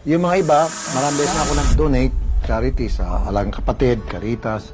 Yung mga iba, maraming beses na ako nag-donate charity sa Alagang Kapatid, Caritas.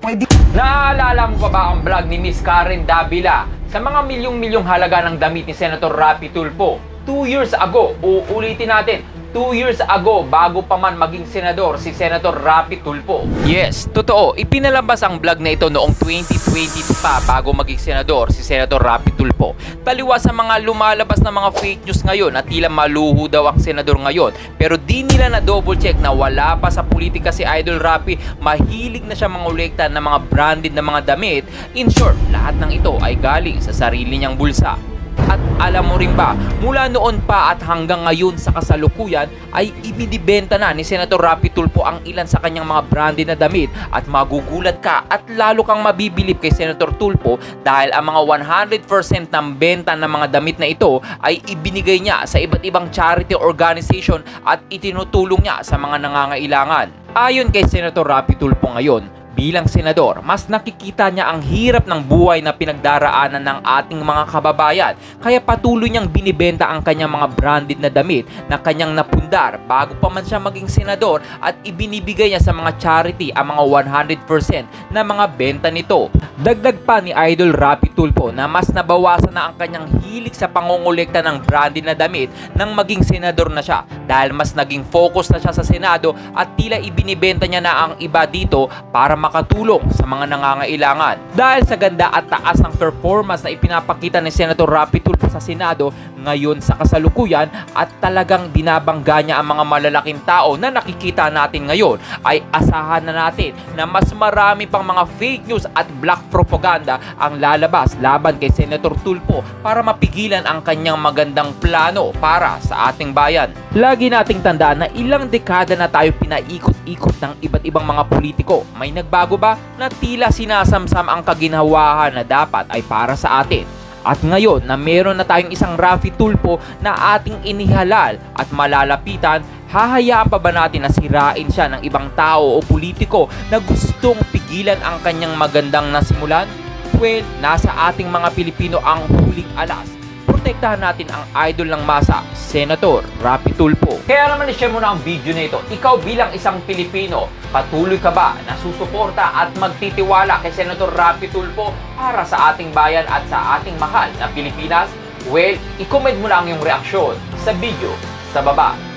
Naalala mo pa ba ang vlog ni Miss Karen Davila sa mga milyong-milyong halaga ng damit ni Senator Raffy Tulfo? 2 years ago, uulitin natin, 2 years ago, bago pa man maging senador si Senator Raffy Tulfo. Yes, totoo. Ipinalabas ang vlog na ito noong 2022 pa bago maging senador si Senator Raffy Tulfo. Taliwas sa mga lumalabas na mga fake news ngayon at tila maluho daw ang senador ngayon. Pero di nila na double check na wala pa sa politika si Idol Raffy. Mahilig na siya mangolekta ng mga branded na mga damit. In short, lahat ng ito ay galing sa sarili niyang bulsa. At alam mo rin ba, mula noon pa at hanggang ngayon sa kasalukuyan ay ibinibenta na ni Senator Raffy Tulfo ang ilan sa kanyang mga branded na damit at magugulat ka at lalo kang mabibilib kay Senator Tulfo dahil ang mga 100% ng benta ng mga damit na ito ay ibinigay niya sa iba't ibang charity organization at itinutulong niya sa mga nangangailangan. Ayon kay Senator Raffy Tulfo ngayon, bilang senador, mas nakikita niya ang hirap ng buhay na pinagdaraanan ng ating mga kababayan. Kaya patuloy niyang binibenta ang kanyang mga branded na damit na kanyang napundar bago pa man siya maging senador at ibinibigay niya sa mga charity ang mga 100% na mga benta nito. Dagdag pa ni Idol Raffy Tulfo na mas nabawasan na ang kanyang hilig sa pangongolekta ng branded na damit nang maging senador na siya dahil mas naging focus na siya sa Senado at tila ibinibenta niya na ang iba dito para makatulong sa mga nangangailangan. Dahil sa ganda at taas ng performance na ipinapakita ni Senator Raffy Tulfo sa Senado ngayon sa kasalukuyan at talagang binabangga niya ang mga malalaking tao na nakikita natin ngayon, ay asahan na natin na mas marami pang mga fake news at black propaganda ang lalabas laban kay Senator Tulfo para mapigilan ang kanyang magandang plano para sa ating bayan. Lagi nating tandaan na ilang dekada na tayo pinaikot-ikot ng iba't ibang mga politiko. May nagbago ba na tila sinasamsam ang kaginhawahan na dapat ay para sa atin? At ngayon na meron na tayong isang Raffy Tulfo na ating inihalal at malalapitan, hahayaan pa ba natin na sirain siya ng ibang tao o politiko na gustong pigilan ang kanyang magandang nasimulan? Well, nasa ating mga Pilipino ang huling alas. Protektahan natin ang idol ng masa, Senator Raffy Tulfo. Kaya naman i-share mo na ang video na ito. Ikaw bilang isang Pilipino, patuloy ka ba na susuporta at magtitiwala kay Senator Raffy Tulfo para sa ating bayan at sa ating mahal na Pilipinas? Well, i-comment mo lang yung reaksyon sa video sa baba.